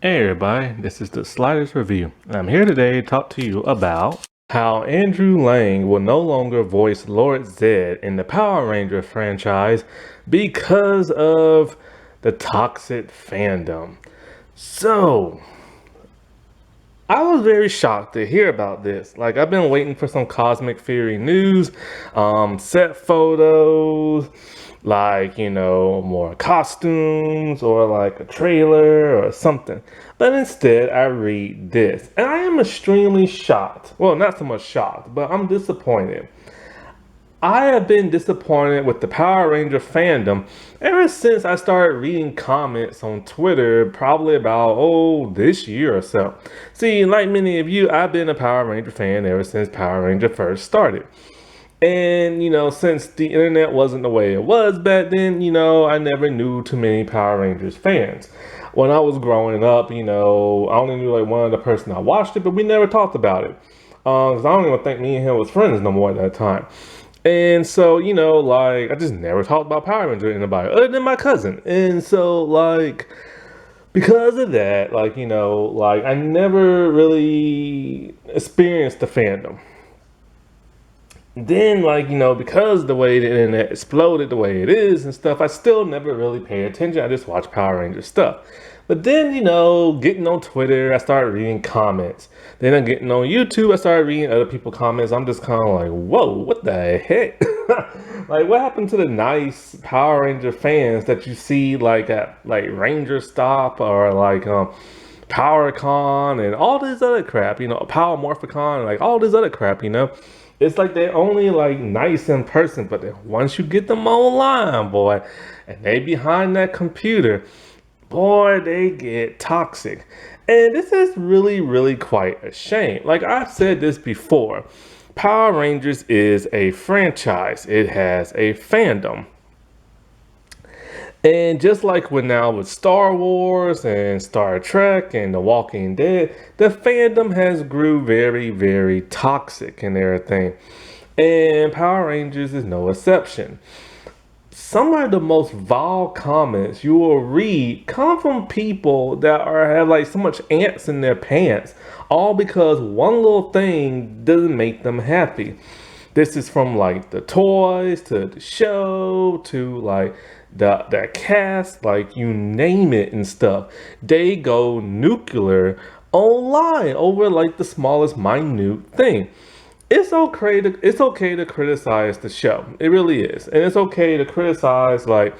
Hey everybody, this is the Sliders Review. I'm here today to talk to you about how Andrew Laing will no longer voice Lord Zedd in the Power Ranger franchise because of the toxic fandom. So, I was very shocked to hear about this. Like, I've been waiting for some Cosmic Fury news, set photos, more costumes or like a trailer or something. But instead, I read this. And I am extremely shocked. Well, not so much shocked, but I'm disappointed. I have been disappointed with the Power Ranger fandom ever since I started reading comments on Twitter, probably about, this year or so. See, like many of you, I've been a Power Ranger fan ever since Power Ranger first started. And, since the internet wasn't the way it was back then, I never knew too many Power Rangers fans. When I was growing up, I only knew like one other person I watched it, but we never talked about it. Because I don't even think me and him was friends no more at that time. And so, I just never talked about Power Rangers with anybody other than my cousin. And so, because of that, I never really experienced the fandom. Then, because the way the internet exploded the way it is and stuff, I still never really paid attention. I just watched Power Rangers stuff. But then, getting on Twitter, I started reading comments. Then I'm getting on YouTube, I started reading other people's comments. I'm just kind of like, whoa, what the heck? Like, what happened to the nice Power Ranger fans that you see at Ranger Stop or PowerCon and all this other crap, Power Morphicon, like all this other crap. It's like they're only like nice in person, but then once you get them online, boy, and they behind that computer, boy, they get toxic. And this is really, really quite a shame. Like I've said this before, Power Rangers is a franchise. It has a fandom. And just like when now with Star Wars and Star Trek and The Walking Dead, the fandom has grew very, very toxic and everything. And Power Rangers is no exception. Some of the most vile comments you will read come from people that have like so much ants in their pants, all because one little thing doesn't make them happy. This is from like the toys to the show to like the cast, like you name it and stuff. They go nuclear online over like the smallest minute thing. It's okay to criticize the show. It really is. And it's okay to criticize like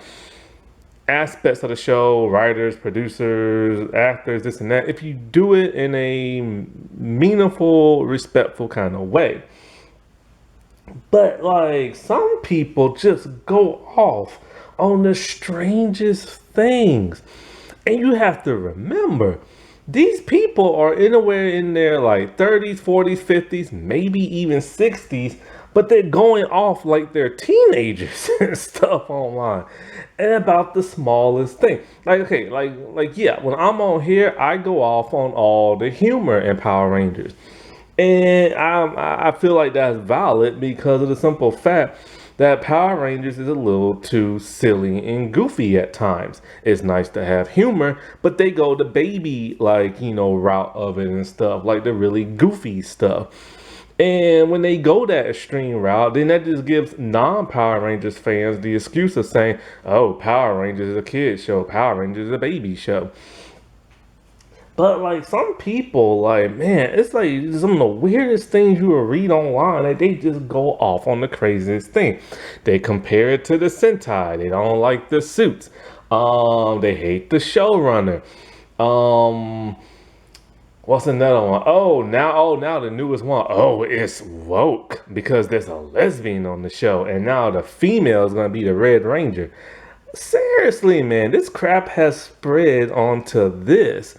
aspects of the show, writers, producers, actors, this and that, if you do it in a meaningful, respectful kind of way. But like some people just go off on the strangest things. And you have to remember, these people are anywhere in their like 30s, 40s, 50s, maybe even 60s, but they're going off like they're teenagers and stuff online. And about the smallest thing. Like, okay, yeah, when I'm on here, I go off on all the humor in Power Rangers. And I feel like that's valid because of the simple fact that Power Rangers is a little too silly and goofy at times. It's nice to have humor, but they go the baby route of it and stuff, like the really goofy stuff. And when they go that extreme route, then that just gives non-Power Rangers fans the excuse of saying, oh, Power Rangers is a kid show, Power Rangers is a baby show. But like some people, like man, it's like some of the weirdest things you will read online. Like they just go off on the craziest thing. They compare it to the Sentai. They don't like the suits. They hate the showrunner. Um, what's another one? Oh now the newest one. Oh, it's woke because there's a lesbian on the show, and now the female is gonna be the Red Ranger. Seriously, man, this crap has spread onto this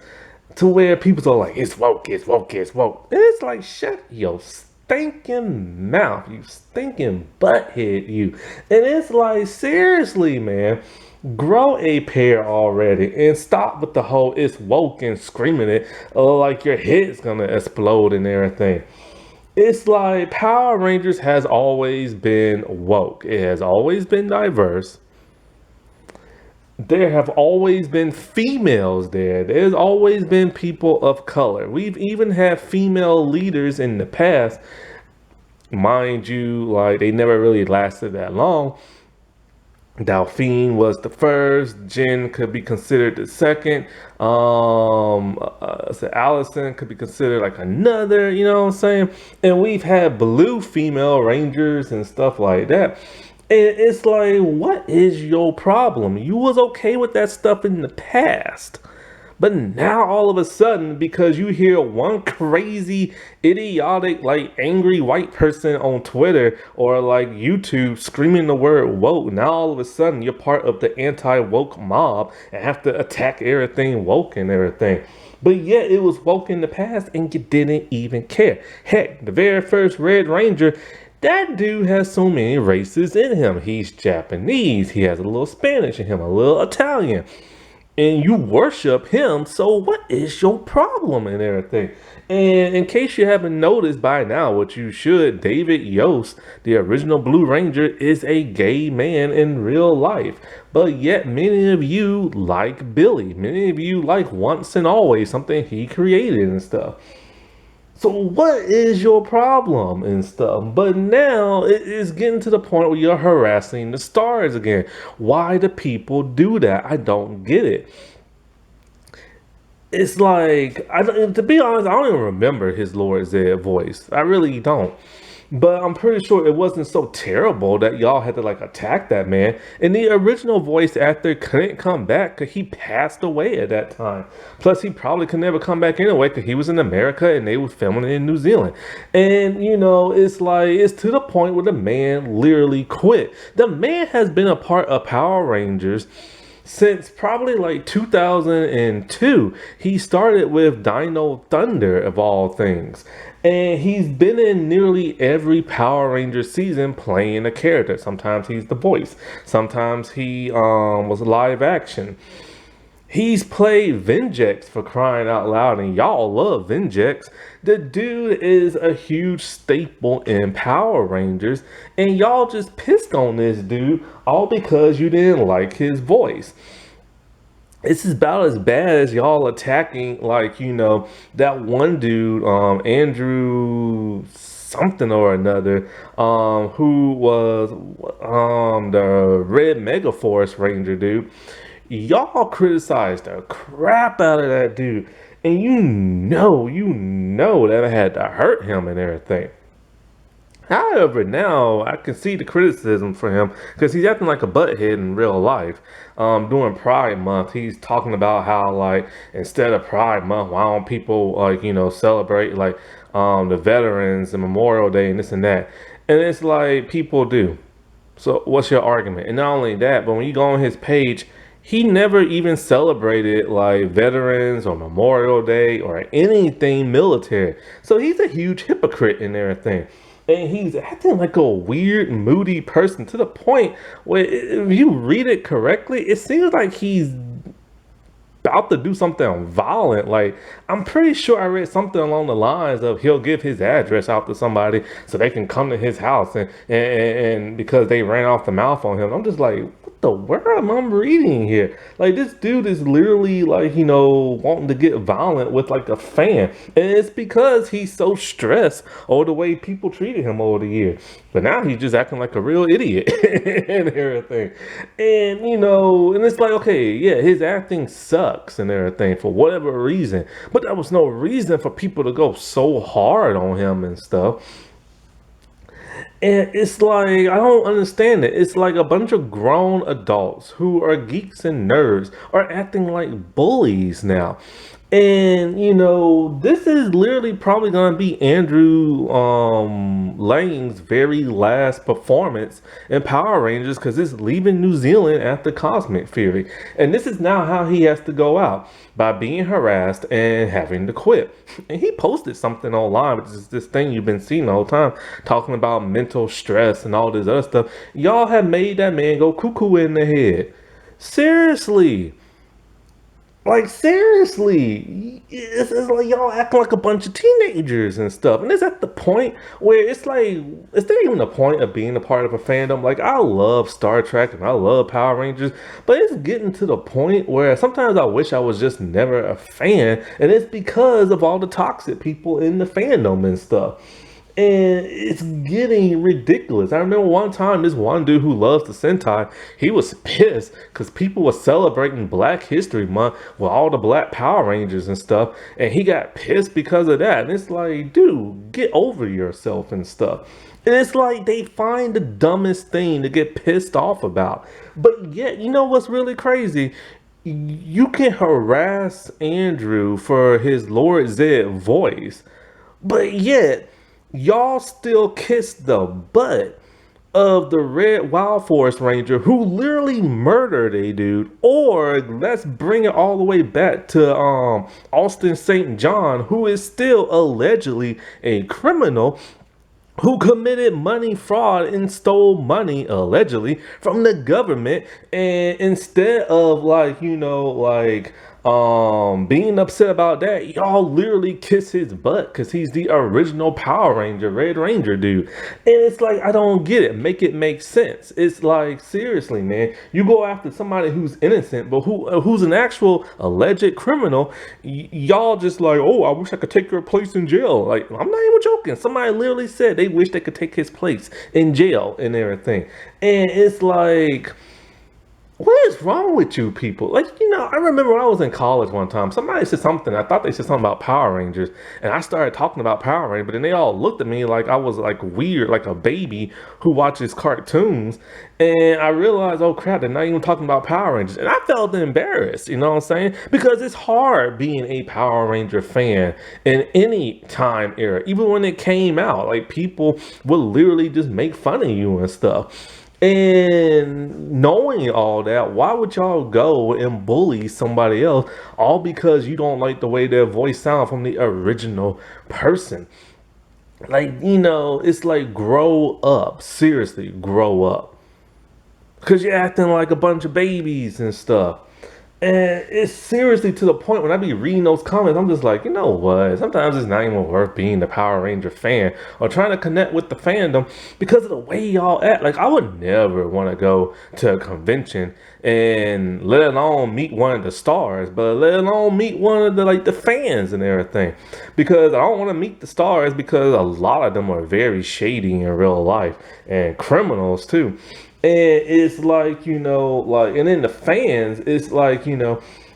to where people are like, it's woke, it's woke, it's woke. And it's like, shut your stinking mouth, you stinking butthead, you. And it's like, seriously, man, grow a pair already and stop with the whole it's woke and screaming it like your head's gonna explode and everything. It's like Power Rangers has always been woke. It has always been diverse. there have always been females there. There's always been people of color. We've even had female leaders in the past. Mind you, like they never really lasted that long. Delphine was the first. Jen could be considered the second. So Allison could be considered like another. You know what I'm saying? And we've had blue female rangers and stuff like that. And it's like, what is your problem? You was okay with that stuff in the past. But now all of a sudden, because you hear one crazy, idiotic, like angry white person on Twitter or like YouTube screaming the word woke, now all of a sudden you're part of the anti-woke mob and have to attack everything woke and everything. But yet it was woke in the past and you didn't even care. Heck, the very first Red Ranger, that dude has so many races in him. He's Japanese, he has a little Spanish in him, a little Italian. And you worship him, so what is your problem and everything? And in case you haven't noticed by now, what you should, David Yost, the original Blue Ranger, is a gay man in real life. But yet many of you like Billy. Many of you like Once and Always, something he created and stuff. So what is your problem and stuff? But now it is getting to the point where you're harassing the stars again. Why do people do that? I don't get it. It's like, to be honest, I don't even remember his Lord Zedd voice. I really don't. But I'm pretty sure it wasn't so terrible that y'all had to like attack that man. And the original voice actor couldn't come back because he passed away at that time. Plus, he probably could never come back anyway because he was in America and they were filming it in New Zealand. And, you know, it's like, it's to the point where the man literally quit. The man has been a part of Power Rangers since probably like 2002. He started with Dino Thunder of all things. And he's been in nearly every Power Ranger season playing a character. Sometimes he's the voice. Sometimes he was live action. He's played Vengex, for crying out loud, and y'all love Vengex. The dude is a huge staple in Power Rangers, and y'all just pissed on this dude all because you didn't like his voice. It's about as bad as y'all attacking, like, you know, that one dude, Andrew something or another, who was the Red Megaforce Ranger dude. Y'all criticized the crap out of that dude, and you know that it had to hurt him and everything. However, now I can see the criticism for him because he's acting like a butthead in real life. During Pride Month, he's talking about how, like, instead of Pride Month, why don't people, like, you know, celebrate like the veterans and Memorial Day and this and that? And it's like, people do. So what's your argument? And not only that, but when you go on his page, he never even celebrated like veterans or Memorial Day or anything military. So he's a huge hypocrite and everything. And he's acting like a weird, moody person to the point where if you read it correctly, it seems like he's about to do something violent. Like, I'm pretty sure I read something along the lines of he'll give his address out to somebody so they can come to his house and because they ran off the mouth on him. I'm just like, what the world am I reading here? Like, this dude is literally like, you know, wanting to get violent with like a fan. And it's because he's so stressed over the way people treated him over the years. But now he's just acting like a real idiot and everything. And, you know, and it's like, okay, yeah, his acting sucks and everything for whatever reason. But there was no reason for people to go so hard on him and stuff. And it's like, I don't understand it. It's like a bunch of grown adults who are geeks and nerds are acting like bullies now. And, you know, this is literally probably going to be Andrew Laing's very last performance in Power Rangers because it's leaving New Zealand after Cosmic Fury. And this is now how he has to go out, by being harassed and having to quit. And he posted something online, which is this thing you've been seeing the whole time, talking about mental stress and all this other stuff. Y'all have made that man go cuckoo in the head. Seriously. Like seriously, it's like y'all acting like a bunch of teenagers and stuff, and it's at the point where it's like, is there even a point of being a part of a fandom? Like I love Star Trek and I love Power Rangers, but it's getting to the point where sometimes I wish I was just never a fan, and it's because of all the toxic people in the fandom and stuff. And it's getting ridiculous. I remember one time this one dude who loves the Sentai, he was pissed because people were celebrating Black History Month with all the Black Power Rangers and stuff, and he got pissed because of that. And it's like, dude, get over yourself and stuff. And it's like they find the dumbest thing to get pissed off about. But yet, you know what's really crazy? You can harass Andrew for his Lord Zedd voice, but yet, y'all still kiss the butt of the Red Wild Forest Ranger who literally murdered a dude. Or let's bring it all the way back to Austin St. John, who is still allegedly a criminal who committed money fraud and stole money allegedly from the government, and instead of being upset about that, y'all literally kiss his butt because he's the original Power Ranger, Red Ranger dude. And it's like, I don't get it. Make it make sense. It's like, seriously, man, you go after somebody who's innocent but who's an actual alleged criminal. Y'all just like, oh, I wish I could take your place in jail. Like, I'm not even joking. Somebody literally said they wish they could take his place in jail and everything. And it's like, what is wrong with you people? Like, I remember when I was in college one time, somebody said something. I thought they said something about Power Rangers, and I started talking about Power Rangers, but then they all looked at me like I was like weird, like a baby who watches cartoons. And I realized, oh crap, they're not even talking about Power Rangers. And I felt embarrassed, you know what I'm saying? Because it's hard being a Power Ranger fan in any time era. Even when it came out, like people would literally just make fun of you and stuff. And knowing all that, why would y'all go and bully somebody else all because you don't like the way their voice sounds from the original person? Like, it's like, grow up. Seriously, grow up. Because you're acting like a bunch of babies and stuff. And it's seriously to the point when I be reading those comments, I'm just like, you know what? Sometimes it's not even worth being the Power Ranger fan or trying to connect with the fandom because of the way y'all act. Like, I would never want to go to a convention and let alone meet one of the stars, but let alone meet one of the fans and everything. Because I don't want to meet the stars because a lot of them are very shady in real life and criminals too. And it's like, and then the fans, it's like,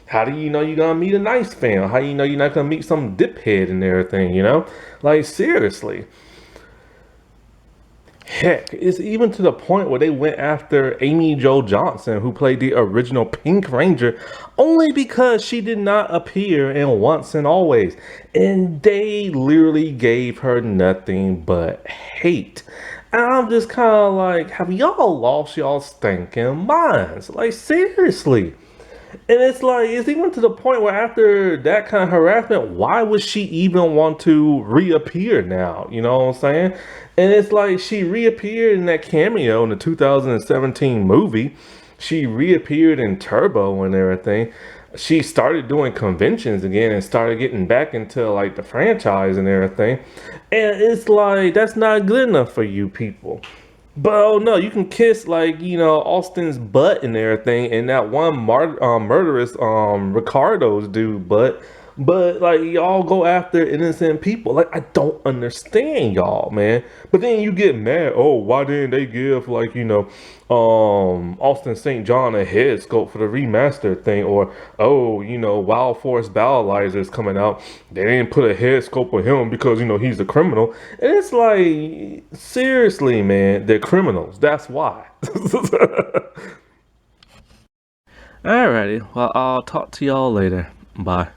how do you know you're gonna meet a nice fan? How do you know you're not gonna meet some diphead and everything? Like, seriously. Heck, it's even to the point where they went after Amy Jo Johnson, who played the original Pink Ranger, only because she did not appear in Once and Always. And they literally gave her nothing but hate. And I'm just kind of like, have y'all lost y'all stinking minds? Like, seriously. And it's like, it's even to the point where after that kind of harassment, why would she even want to reappear now? You know what I'm saying? And it's like, she reappeared in that cameo in the 2017 movie. She reappeared in Turbo and everything. She started doing conventions again and started getting back into like the franchise and everything. And it's like, that's not good enough for you people. But oh no, you can kiss like, Austin's butt and everything, and that one murderous Ricardo's dude butt. But like, y'all go after innocent people. Like, I don't understand y'all, man. But then you get mad. Oh, why didn't they give Austin St. John a head sculpt for the remaster thing? Or oh, Wild Force Battleizer is coming out. They didn't put a head sculpt for him because he's a criminal. And it's like, seriously, man, they're criminals. That's why. Alrighty, well, I'll talk to y'all later. Bye.